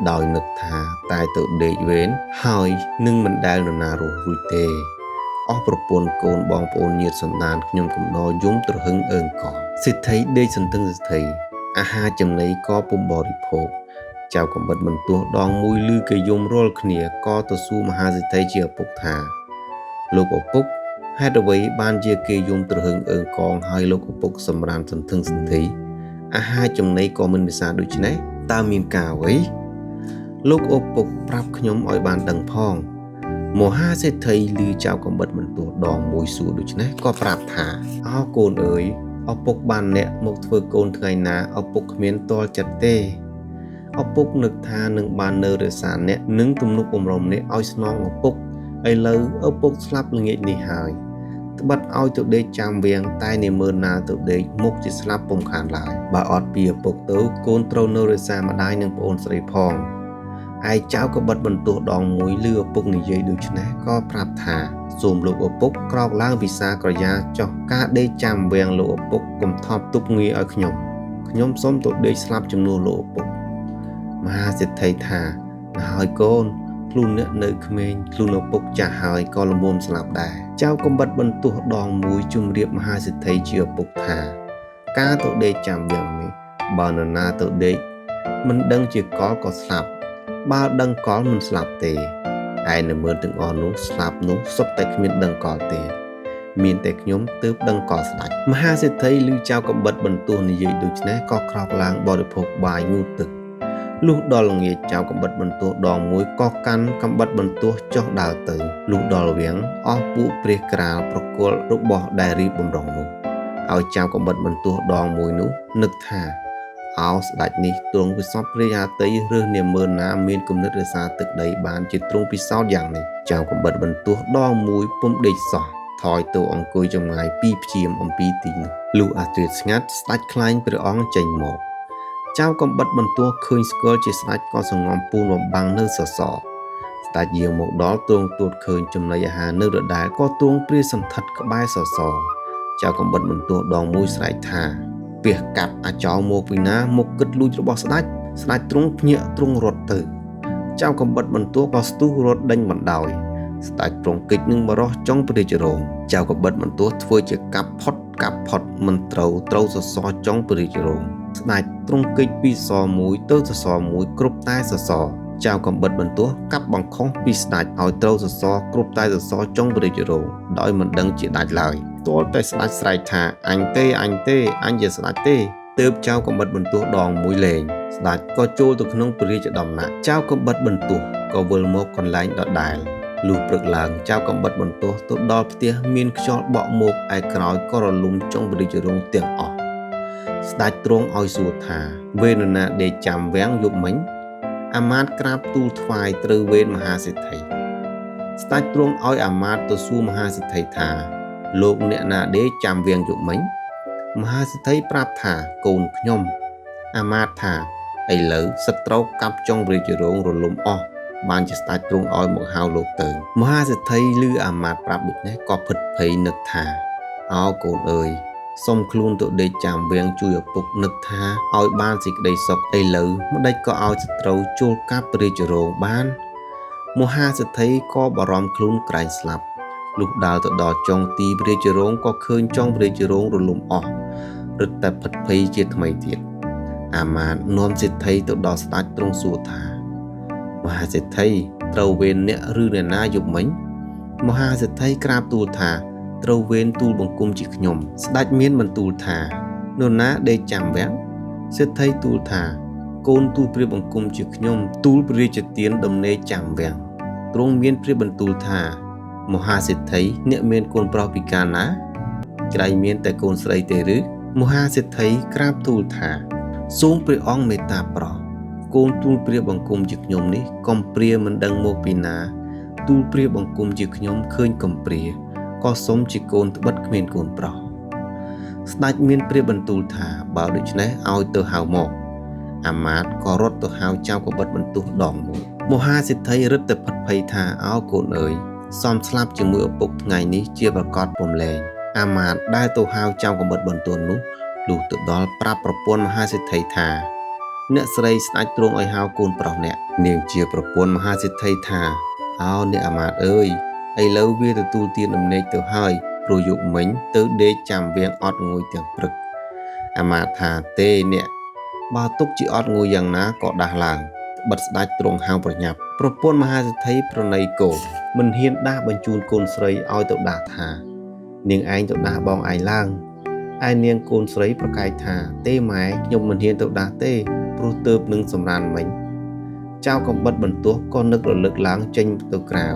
ដោយនឹកថាតែទៅដេកវេនហើយនឹងមិនដែលនរណារស់រួចទេអស់ប្រពន្ធកូនបងប្អូនញាតិសន្តានខ្ញុំកំណរយំត្រហឹងអើងកសេដ្ឋីដេកសន្ទឹងសេដ្ឋីអាហារចំណីក៏ពុំបរិភោគចៅកំបិតបន្ទោះដងមួយឮគេយំរាល់គ្នាក៏ទៅសួរមហាសេដ្ឋីជាឪពុកថាលោកឪពុកហេតុអ្វីបានជាគេយំត្រហឹងអើងកងហើយលោកឪពុកសម្រានសន្ធឹងសន្ធីអាហារចំណីក៏មិនពិសាដូច្នេះតើមានការអ្វីលោកឪពុកប្រាប់ខ្ញុំឲ្យបានដឹងផងមហាសេដ្ឋីឮចៅកំបិតបន្ទោះដងមួយសួរដូច្នេះក៏ប្រាប់ថាអោកូនអើយឪពុកបានអ្នកមកធ្វើកូនថ្ងៃណាឪពុកគ្មានតល់ចិត្តទេឪពុកនឹកថានឹងបាននៅរក្សាអ្នកនឹងទំនុកបំរុងអ្នកឲ្យស្នងឪពុកឥឡូវឪពុកស្លាប់ល្ងាចនេះហើយត្បិតឲ្យទៅដេកចាំវាងតែនាមណាទៅដេកមុខជាស្លាប់ពុំខានឡើយបើអត់ពីឪពុកទៅកូនត្រូវនៅរក្សាម្ដាយនិងប្អូនស្រីផងឯចៅក៏បិទបន្ទោះដងមួយលឺឪពុកនិយាយដូច្នេះក៏ប្រាប់ថាសូមលោកឪពុកក្រោកឡើងពិសាក្រយ៉ាចុះការដេកចាំវាងលោកឪពុកកុំថប់ទុកងាយឲ្យខ្ញុំសូមទៅដេកស្លាប់ជំនួសលោកឪពុកមហាសេដ្ឋីថាហើយកូនខ្លួនអ្នកនៅក្មេងខ្លួនឪពុកចាស់ហើយក៏ល្មមស្លាប់ដែរចៅកំបិតបន្ទោះដងមួយជម្រាបមហាសេដ្ឋីជាឪពុកថាការទៅដេកចាំវាងនេះបើនរណាទៅដេកមិនដឹងជាកលក៏ស្លាប់បើដឹងកលមិនស្លាប់ទេឯនៅមើលទាំងអស់នោះស្លាប់នោះសុទ្ធតែគ្មានដឹងកលទេមានតែខ្ញុំទើបដឹងកលស្ដេចមហាសេដ្ឋីឮចៅកំបិតបន្ទោះនិយាយដូច្នេះក៏ក្រោកឡើងបរិភោគបាយងូតទឹកលុះដល់ល្ងាចចៅកំបិតបន្ទោះដងមួយក៏កាន់កំបិតបន្ទោះចុះដើរទៅលុះដល់វាំងអស់ពួកព្រះក្រាលប្រគល់របស់ដែលរៀបបំរុងនោះឲ្យចៅកំបិតបន្ទោះដងមួយនោះនឹកថាអោស្ដេចនេះទ្រង់ពិសោធន៍ព្រះអាទិរើសនាមណាមានគំនិតរក្សាទឹកដីបានជាទ្រង់ពិសោធន៍យ៉ាងនេះចៅកំបិតបន្ទោះដងមួយពុំដេកសោះថយទៅអង្គុយចម្ងាយពីព្យាមអំពីទីនោះលុះអាត្រាតស្ងាត់ស្ដេចខ្លាញ់ព្រះអង្គចេញមកចៅកំបិតបន្ទោះឃើញស្គាល់ជាស្ដេចក៏សងំពូនបំបាំងនៅសសរស្ដេចយាងមកដល់ទ្រង់ទួតឃើញចំណីអាហារនៅដដែលក៏ទ្រង់ព្រាសន្ធិដ្ឋក្បែរសសរចៅកំបិតបន្ទោះដងមួយស្រែកថាពាសកាប់អាចោមកពីណាមកគិតលួចរបស់ស្ដេចទ្រង់ភ្ញាក់ទ្រង់រត់ទៅចៅកំបិតបន្ទោះក៏ស្ទុះរត់ដេញបណ្ដោយស្ដេចទ្រង់កិច្ចនឹងបរោះចុងព្រះរាជរោងចៅកំបិតបន្ទោះធ្វើជាកាប់ផុតមិនត្រូវសសរចុងព្រះរាជរោងស្ដេចទ្រង់កិច្ចពីសសរមួយទៅសសរមួយគ្រប់តែសសរចៅកំបិតបន្ទោះកាប់បង្ខំពីស្ដេចឲ្យត្រូវសសរគ្រប់តែសសរចុងព្រះរាជរោងដោយមិនដឹងជាដាច់ឡើយទាល់តែស្ដេចស្រែកថាអញទេអញជាស្ដេចទេទើបចៅកំបិតបន្ទោះដងមួយលែងស្ដេចក៏ចូលទៅក្នុងព្រះរាជដំណាក់ចៅកំបិតបន្ទោះក៏វិលមកកន្លែងដដែលលុះព្រឹកឡើងចៅកំបិតបន្ទោះទៅដល់ផ្ទះមានខ្យល់បក់មកឯក្រោយក៏រលំចុងព្រះរាជរោងទាំងអស់ស្ដេចទ្រង់ឲ្យសួរថាវេនណាដេកចាំវាំងយប់មិញអាមាត្យក្រាបទូលថ្វាយត្រូវវេនមហាសេដ្ឋីស្ដេចទ្រង់ឲ្យអាមាត្យទៅសួរមហាសេដ្ឋីថាលោកអ្នកណាដេកចាំវាំងយប់មិញមហាសេដ្ឋីប្រាប់ថាកូនខ្ញុំអាមាត្យថាឥឡូវសត្រូវកាប់ចុងព្រះរាជរោងរលំអស់បានជាស្ដេចទ្រង់ឲ្យមកហៅលោកទៅមហាសេដ្ឋីឮអាមាត្យប្រាប់ដូច្នេះក៏ភិតភ័យនឹកថាអោកូនអើយសុំខ្លួនទៅដេកចាំវាំងជួយឪពុកនឹកថាឲ្យបានសេចក្តីសុខឥឡូវម្ដេចក៏ឲ្យសត្រូវចូលកាប់ព្រះរាជរោងបានមហាសេដ្ឋីក៏បារម្ភខ្លួនក្រែងស្លាប់លុះដើរទៅដល់ចុងទីព្រះរាជរោងក៏ឃើញចុងព្រះរាជរោងរលំអស់រឹតតែភិតភ័យជាថ្មីទៀតអាមាត្យនាំសេដ្ឋីទៅដល់ស្ដេចទ្រង់សួរថាមហាសេដ្ឋីត្រូវវេនអ្នកឬអ្នកណាយប់មិញមហាសេដ្ឋីក្រាបទូលថាត្រូវវេនទូលបង្គំជាខ្ញុំស្ដេចមានបន្ទូលថានរណាដេកចាំវាំងសេដ្ឋីទូលថាកូនទូលព្រះបង្គំជាខ្ញុំទូលព្រះរាជទានដំណេកចាំវាំងទ្រង់មានព្រះបន្ទូលថាមហាសេដ្ឋីអ្នកមានកូនប្រុសពីកាលណាក្រែងមានតែកូនស្រីទេឬ មហាសេដ្ឋីក្រាបទូលថាសូមព្រះអង្គមេត្តាប្រោសកូនទូលព្រះបង្គំជាខ្ញុំនេះកំព្រាមិនដឹងមកពីណាទូលព្រះបង្គំជាខ្ញុំឃើញកំព្រាក៏សុំជាកូនត្បិតគ្មានកូនប្រុសស្ដេចមានព្រះបន្ទូលថាបើដូច្នេះឲ្យទៅហៅមកអាមាត្យក៏រត់ទៅហៅចៅកបិតបន្ទោះដងមួយមហាសេដ្ឋីរឹតតែផិតភ័យថាអោកូនអើយសំស្លាប់ជាមួយឪពុកថ្ងៃនេះជាប្រកាសពំលែងអាមាត្យដែលទៅហៅចៅកបិតបន្ទោះនោះលុះទៅដល់ប្រាប់ប្រពន្ធមហាសេដ្ឋីថាអ្នកស្រីស្ដេចទ្រង់ឲ្យហៅកូនប្រុសអ្នកនាងជាប្រពន្ធមហាសេដ្ឋីថាអោអ្នកអាមាត្យអើយឥឡូវវាទទួលទានដំណេកទៅហើយព្រោះយប់មិញទៅដេកចាំវាងអត់ងុយទាំងព្រឹកអាមាត្យថាទេអ្នកបើទុកជាអត់ងុយយ៉ាងណាក៏ដាស់ឡើងបិទស្ដេចទ្រង់ហៅប្រញាប់ប្រពន្ធមហាសេដ្ឋីប្រណីកូនមិនហ៊ានដាស់បញ្ជូនកូនស្រីឲ្យទៅដាស់ថានាងឯងទៅដាស់បងឯងឡើងឯនាងកូនស្រីប្រកែកថាទេម៉ែខ្ញុំមិនហ៊ានទៅដាស់ទេព្រោះទើបនឹងសម្រានមិញចៅកំបិតបន្ទោះក៏នឹករលឹកឡើងចេញទៅក្រៅ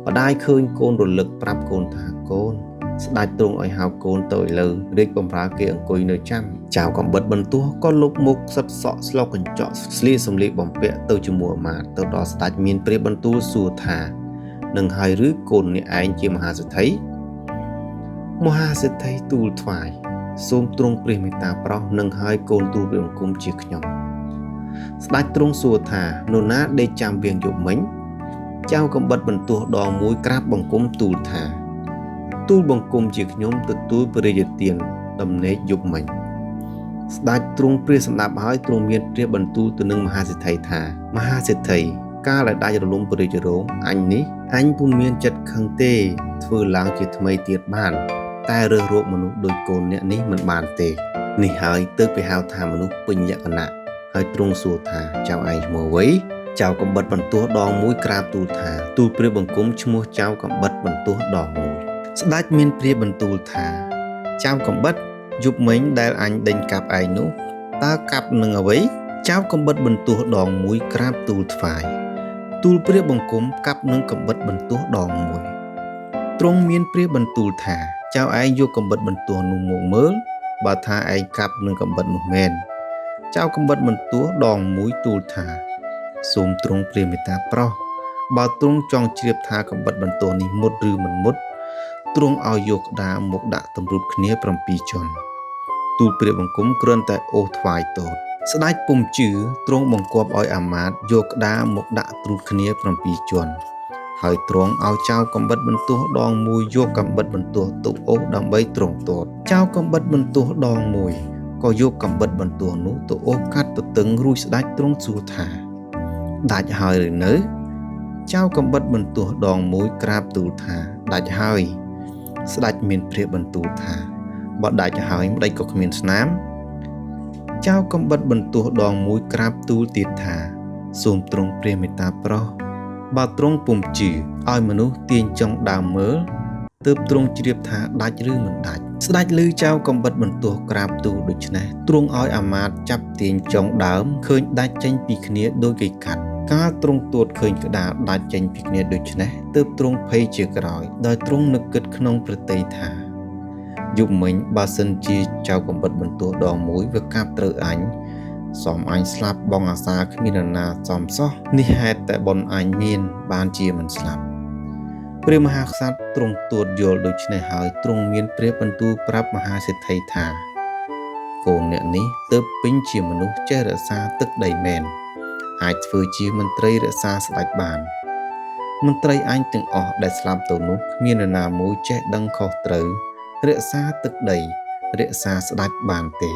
ម្ដាយឃើញកូនរលឹកប្រាប់កូនថាកូនស្ដេចទ្រង់ឲ្យហៅកូនទៅឥឡូវរាជបម្រើគេអង្គុយនៅចាំចៅកំបិតបន្ទោះក៏លុបមុខសិតសក់ស្លុកកញ្ចក់ស្លៀកសម្លៀកបំពាក់ទៅជាមួយអាមាត្យទៅដល់ស្ដេចមានព្រះបន្ទូលសួរថានឹងហើយឬកូនអ្នកឯងជាមហាសេដ្ឋីមហាសេដ្ឋីទូលថ្វាយសូមទ្រង់ព្រះមេត្តាប្រោសនឹងហើយកូនទូលព្រះបង្គំជាខ្ញុំស្ដេចទ្រង់សួរថានរណាដេកចាំវៀងយប់មិញចៅកំបិតបន្ទោះដងមួយក្រាបបង្គំទូលថាទូលបង្គំជាខ្ញុំទទួលព្រះរាជទានដំណេកយប់មិញស្ដេចទ្រង់ព្រះសម្ដាប់ហើយទ្រង់មានព្រះបន្ទូលទៅនឹងមហាសេដ្ឋីថាមហាសេដ្ឋីកាលដែលដាច់រលំព្រះរាជរោងអញនេះអញពុំមានចិត្តខឹងទេធ្វើឡើងជាថ្មីទៀតបានតែរើសរោគមនុស្សដោយកូនអ្នកនេះមិនបានទេនេះហើយទើបគេហៅថាមនុស្សពេញលក្ខណៈហើយទ្រង់សួរថាចៅឯងឈ្មោះអ្វីចៅកំបិតបន្ទោះដងមួយក្រាបទូលថាទូលព្រះបង្គំឈ្មោះចៅកំបិតបន្ទោះដងមួយស្ដេចមានព្រះបន្ទូលថាចៅកំបិតយប់មិញដែលអញដេញកាប់ឯងនោះតើកាប់នឹងអ្វីចៅកំបិតបន្ទោះដងមួយក្រាបទូលថ្វាយទូលព្រះបង្គំកាប់នឹងកំបិតបន្ទោះដងមួយទ្រង់មានព្រះបន្ទូលថាចៅឯងយកកំបិតបន្ទោះនោះមកមើលបើថាឯងកាប់នឹងកំបិតនោះមែនចៅកំបិតបន្ទោះដងមួយទូលថាសូមទ្រង់ព្រះមេត្តាប្រោសបើទ្រង់ចង់ជ្រាបថាកំបិតបន្ទោះនេះមុតឬមិនមុតទ្រង់ឲ្យយកក្តារមកដាក់តម្រួតគ្នា7ជាន់ទូលព្រះបង្គំគ្រាន់តែអូសថ្វាយទតស្ដេចពុំជឿទ្រង់បង្គាប់ឲ្យអាមាត្យយកក្តារមកដាក់ត្រួតគ្នា7ជាន់ហើយទ្រង់ឲ្យចៅកំបិតបន្ទោះដងមួយយកកំបិតបន្ទោះទៅអូសដើម្បីទ្រង់ទតចៅកំបិតបន្ទោះដងមួយក៏យកកំបិតបន្ទោះនោះទៅអូសកាត់ទៅតឹងរួចស្ដេចទ្រង់សួរថាដាច់ហើយឬនៅចៅកំបិតបន្ទោះដងមួយក្រាបទូលថាដាច់ហើយស្ដេចមានព្រះបន្ទូលថាបើដាច់ហើយម្ដេចក៏គ្មានស្នាមចៅកំបិតបន្ទោះដងមួយក្រាបទូលទៀតថាសូមទ្រង់ព្រះមេត្តាប្រោសបើទ្រង់ពុំជឿឲ្យមនុស្សទាញចុងដើមមើលទើបទ្រង់ជ្រាបថាដាច់ឬមិនដាច់ស្ដេចឮចៅកំបិតបន្ទោះក្រាបទូលដូច្នេះទ្រង់ឲ្យអាមាត្យចាប់ទាញចុងដើមឃើញដាច់ចេញពីគ្នាដោយគេកាត់កាលទ្រង់ទួតឃើញក្តារដាច់ចេញពីគ្នាដូច្នេះទើបទ្រង់ភ័យជាក្រោយដោយទ្រង់នឹកគិតក្នុងប្រតិយថាយប់មិញបើសិនជាចៅកំបិតបន្ទោះដងមួយវាកាប់ត្រូវអញសមអញស្លាប់បងអាសាគ្មាននរណាសមសោះនេះហេតុតែបុណ្យអញមានបានជាមិនស្លាប់ព្រះមហាក្សត្រទ្រង់ទួតយល់ដូច្នេះហើយទ្រង់មានព្រះបន្ទូលប្រាប់មហាសេដ្ឋីថាកូនអ្នកនេះទើបពេញជាមនុស្សចេះរក្សាទឹកដីមែនអាចធ្វើជាមន្ត្រីរក្សាស្ដេចបានមន្ត្រីអញទាំងអស់ដែលស្លាប់ទៅនោះគ្មាននរណាមួយចេះដឹងខុសត្រូវរក្សាទឹកដីរក្សាស្ដេចបានទេ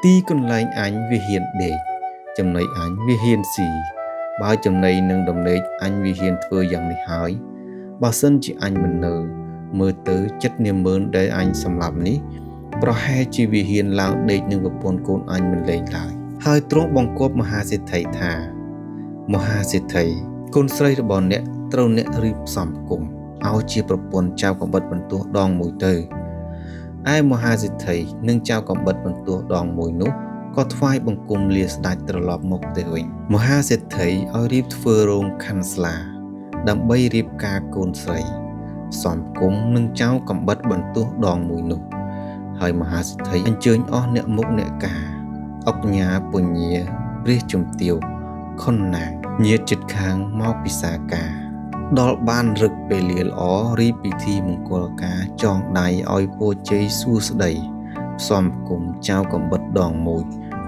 ទីកន្លែងអញវាហ៊ានដេកចំណីអញវាហ៊ានស៊ីបើចំណីនឹងដំណេកអញវាហ៊ានធ្វើយ៉ាងនេះហើយបើសិនជាអញមិននៅមើលទៅចិត្តនាម៉ឺនដែលអញសម្លាប់នេះប្រហែលជាវាហ៊ានឡើងដេកនឹងប្រពន្ធកូនអញមិនលែងឡើយហើយទ្រង់បង្គាប់មហាសេដ្ឋីថាមហាសេដ្ឋីកូនស្រីរបស់អ្នកត្រូវអ្នករៀបសំគុំឲ្យជាប្រពន្ធចៅកំបិតបន្ទោះដងមួយទៅឯមហាសេដ្ឋីនិងចៅកំបិតបន្ទោះដងមួយនោះក៏ថ្វាយបង្គំលាស្ដេចត្រឡប់មកទៅវិញមហាសេដ្ឋីឲ្យរៀបធ្វើរោងខ័ណ្ឌស្លាដើម្បីរៀបការកូនស្រីសំគុំនឹងចៅកំបិតបន្ទោះដងមួយនោះ ហើយមហាសិទ្ធិអញ្ជើញអស់អ្នកមុខអ្នកការអុកញ៉ាពុញ្ញាព្រះជំទាវខុនណាងញាតិជិតខាងមកពិសាការដល់បានរឹកពេលលាល្អរីពិធីមង្គលការចងដៃឲ្យពរជ័យសួស្តីផ្សំគុំចៅកំបិតដងមួយ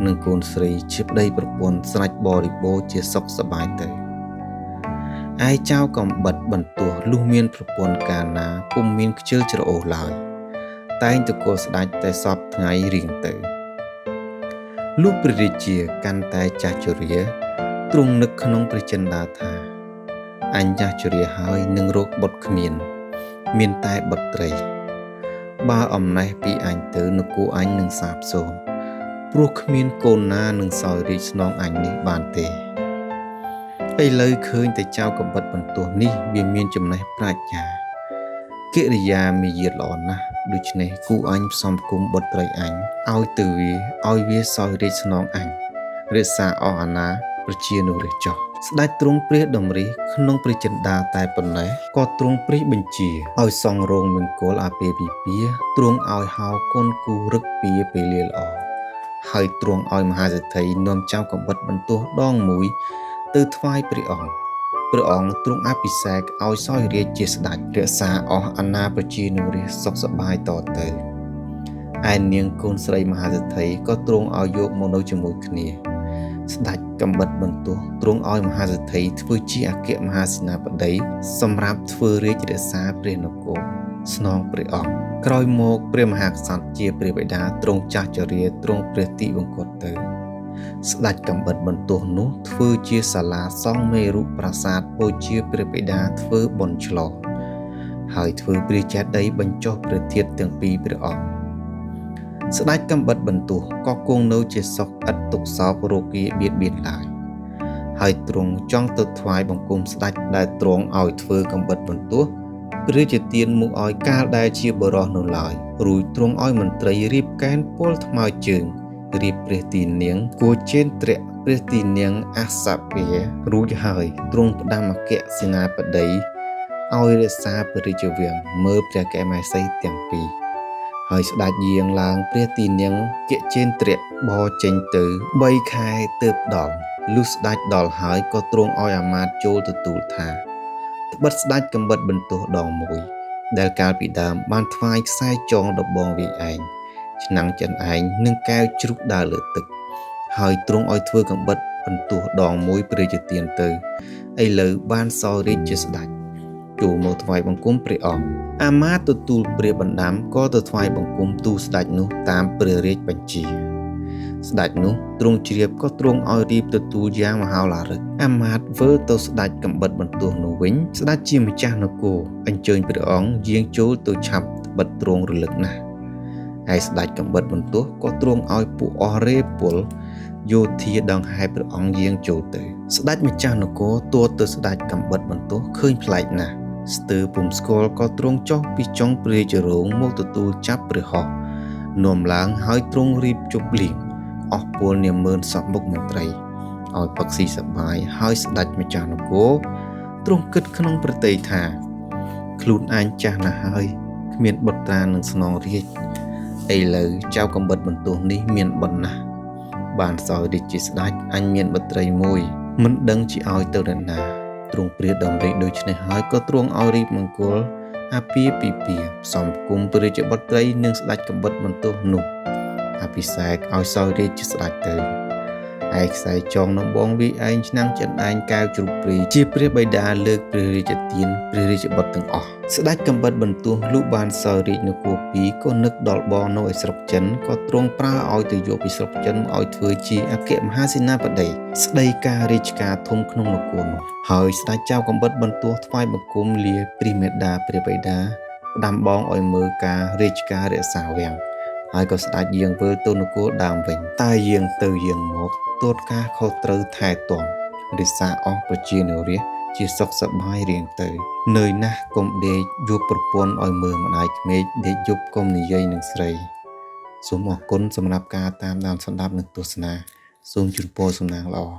និងកូនស្រីជាប្តីប្រពន្ធស្រេចបរិបូរជាសុខសប្បាយទៅឯចៅកំបិតបន្ទោះលុះមានប្រពន្ធកាលណាពុំមានខ្ជិលច្រអូសឡើយតែងទៅគល់ស្ដេចតែសពថ្ងៃរៀងទៅលុះព្រះរាជាកាន់តែចាស់ជរាទ្រង់នឹកក្នុងព្រះចិន្តាថាអញចាស់ជរាហើយនឹងរកបុត្រគ្មានតែបុត្រីបើអំណេះពីអញទៅនគរអញនឹងសាបសូន្យព្រោះគ្មានកូនណានឹងសោយរាជស្នងអញនេះបានទេឥឡូវឃើញតែចៅកំបិតបន្ទោះនេះវាមានចំណេះប្រាជ្ញាកិរិយាមាយាទល្អណាស់ដូច្នេះគូអញផ្សំគុំបុត្រីអញឲ្យទៅឲ្យវាសោយរាជស្នងអញរក្សាអស់អាណាប្រជានុរាស្ត្រចុះស្ដេចទ្រង់ព្រះតម្រិះក្នុងព្រះចិន្តាតែប៉ុណ្ណេះក៏ទ្រង់ព្រះបញ្ជាឲ្យសង់រោងមង្គលអាពាហ៍ពិពាហ៍ទ្រង់ឲ្យហៅកូនគូរឹកពីពេលលាល្អហើយទ្រង់ឲ្យមហាសេដ្ឋីនាំចៅកំបិតបន្ទោះដងមួយទៅថ្វាយព្រះអង្គទ្រង់អភិសេកឲ្យសោយរាជជាស្ដេចរក្សាអស់អាណាប្រជានុរាស្ត្រសុខសប្បាយតទៅឯនាងកូនស្រីមហាសេដ្ឋីក៏ទ្រង់ឲ្យយកមកនៅជាមួយគ្នាស្ដេចកំបិតបន្ទោះទ្រង់ឲ្យមហាសេដ្ឋីធ្វើជាអគ្គមហាសេនាបតីសម្រាប់ធ្វើរាជរក្សាព្រះនគរស្នងព្រះអង្គក្រោយមកព្រះមហាក្សត្រជាព្រះបិតាទ្រង់ចាស់ជរាទ្រង់ព្រះទីវង្គតទៅស្ដេចកំបិតបន្ទោះនោះធ្វើជាសាលាសង់មេរុប្រាសាទបូជាព្រះបិតាធ្វើបុណ្យឆ្លងហើយធ្វើព្រះចេតិយបញ្ចុះព្រះធាតុទាំងពីរព្រះអង្គស្ដេចកំបិតបន្ទោះក៏គង់នៅជាសុខឥតទុក្ខសោករោគាបៀតបៀនឡើយហើយទ្រង់ចង់ទៅថ្វាយបង្គំស្ដេចដែលទ្រង់ឲ្យធ្វើកំបិតបន្ទោះព្រះរាជទានមកឲ្យកាលដែលជាបរិសនោះឡើយរួចទ្រង់ឲ្យមន្ត្រីរៀបកែនពលថ្មើរជើងរៀបព្រះទីនាងគួជេនត្រៈព្រះទីនាងអសភារួចហើយទ្រង់ផ្ដាំអគ្គសេនាបតីឲ្យរក្សាព្រះរាជវាំងមើលព្រះកែមេសីទាំងពីរហើយស្ដេចយាងឡើងព្រះទីនាងគជេនត្រៈបរចេញទៅ3ខែទើបដល់លុះស្ដេចដល់ហើយក៏ទ្រង់ឲ្យអាមាត្យចូលទទួលថាត្បិតស្ដេចកំបិតបន្ទោះដងមួយដែលកាលពីដើមបានថ្វាយខ្សែចងដបងវាឯងឆ្នាំងចិនឯងនិងកែវជ្រូកដើរលើទឹកហើយទ្រង់ឲ្យធ្វើកំបិតបន្ទោះដងមួយព្រះរាជទានទៅឥឡូវបានសោយរាជជាស្ដេចចូលមកថ្វាយបង្គំព្រះអង្គអាមាត្យទទួលព្រះបណ្ដាំក៏ទៅថ្វាយបង្គំទូលស្ដេចនោះតាមព្រះរាជបញ្ជាស្ដេចនោះទ្រង់ជ្រាបក៏ទ្រង់ឲ្យរៀបទទួលយ៉ាងមហោឡារិកអាមាត្យវិលទៅស្ដេចកំបិតបន្ទោះនោះវិញស្ដេចជាម្ចាស់នគរអញ្ជើញព្រះអង្គយាងចូលទៅឆាប់ត្បិតទ្រង់រលឹកណាស់ហើយស្ដេចកំបិតបន្ទោះក៏ទ្រង់ឲ្យពួកអស់រេពលយោធាដង្ហែព្រះអង្គយាងចូលទៅស្ដេចម្ចាស់នគរទួទៅស្ដេចកំបិតបន្ទោះឃើញប្លែកណាស់ស្ទើរពុំស្គាល់ក៏ទ្រង់ចុះពីចុងព្រះរាជរោងមកទទួលចាប់ព្រះហស្ថនាំឡើងហើយទ្រង់រៀបជប់លៀងអស់ពលនាម៉ឺនសពមុខមន្ត្រីឲ្យផឹកស៊ីសប្បាយហើយស្ដេចម្ចាស់នគរទ្រង់គិតក្នុងប្រតិយថាខ្លួនឯងចាស់ណាស់ហើយគ្មានបុត្រានឹងស្នងរាជឥឡូវចៅកំបិតបន្ទោះនេះមានបុណ្យណាស់បានសោយរាជជាស្ដេចអញមានបុត្រីមួយមិនដឹងជាឲ្យទៅនរណាទ្រង់ព្រះតម្រិះដូច្នេះហើយក៏ទ្រង់ឲ្យរៀបមង្គលអាពាហ៍ពិពាហ៍ផ្សំគុំព្រះរាជបុត្រីនិងស្ដេចកំបិតបន្ទោះនោះអភិសេកឲ្យសោយរាជជាស្ដេចទៅឯខ្សែចងដំបងវាឯងឆ្នាំងចិនឯងកែវជ្រូកព្រីជាព្រះបិតាលើកព្រះរាជទានព្រះរាជបុត្រទាំងអស់ស្ដេចកំបិតបន្ទោះលុះបានសោយរាជនគរពីរក៏នឹកដល់បងនៅឯស្រុកចិនក៏ទ្រង់ប្រើឲ្យទៅយកពីស្រុកចិនមកឲ្យធ្វើជាអគ្គមហាសេនាបតីស្ដីការរាជការធំក្នុងនគរនោះហើយស្ដេចចៅកំបិតបន្ទោះថ្វាយបង្គំលាព្រះមេដាព្រះបិតាផ្ដាំបងឲ្យមើលការរាជការរក្សាវាំងហើយក៏ស្ដេចយាងវិលទៅនគរដើមវិញតែយាងទៅយាងមកទូតការខុសត្រូវថែទាំរិសាអស់ប្រជានុរាស្ត្រជាសុខសប្បាយរៀងទៅនឿយណាស់កុំដេកយប់ប្រពន្ធឲ្យមើលម្ដាយក្មេកដេកយប់កុំនិយាយនឹងស្រីសូមអរគុណសម្រាប់ការតាមដានស្ដាប់និងទស្សនាសូមជូនពរសំណាងល្អ